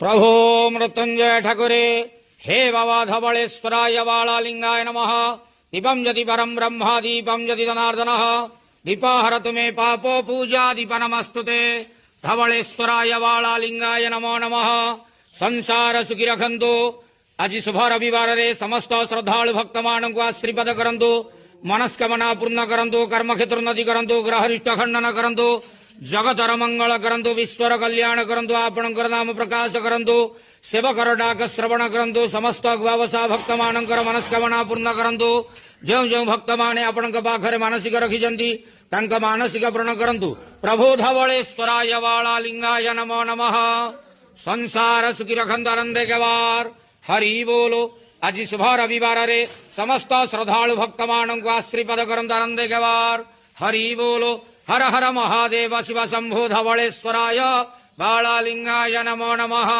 प्रभो मृत्युंजय ठाकुरे हे बाबा धवलेश्वराय बालालिंगाय नमः। दीपं यदि परम ब्रह्म दीपं यदि जनार्दन दीपाहरतु मे पापो पूजा दीप नमस्तुते। धवलेश्वराय बालालिंगाय नमो नमः। संसार सुखी रखंतु। आज शुभ रविवार रे समस्त श्रद्धालु भक्त मानक आशीर्वाद करंतु। मनस्कामना पूर्ण करंतु। कर्म क्षेत्र उन्नति करंतु। ग्रहरिष्ट खंडन करंतु। जगतर मंगल करंतु। विश्वर कल्याण करंतु। आपणकर नाम प्रकाश करंतु। सेवकर डाक श्रवण करंतु। समस्त अगुआवसा भक्त मानकर मनस्कामना पूर्ण करंतु। जो जो भक्त माने आपणक पाखरे मानसिक रखिजंती तांका मानसिक पूर्ण करंतु। प्रभु धवलेश्वराय बालालिंगाय नमो नमः। संसार सुखी रखंतु आनंदे के वार हरि बोलो। आज शुभ रविवार रे समस्त श्रद्धालु भक्त मानक आशीर्वाद करंतु आनंदे के वार हरि बोलो। हर हर महादेव शिव शंभो धवलेश्वराय बालालिंगाय नमो नमः।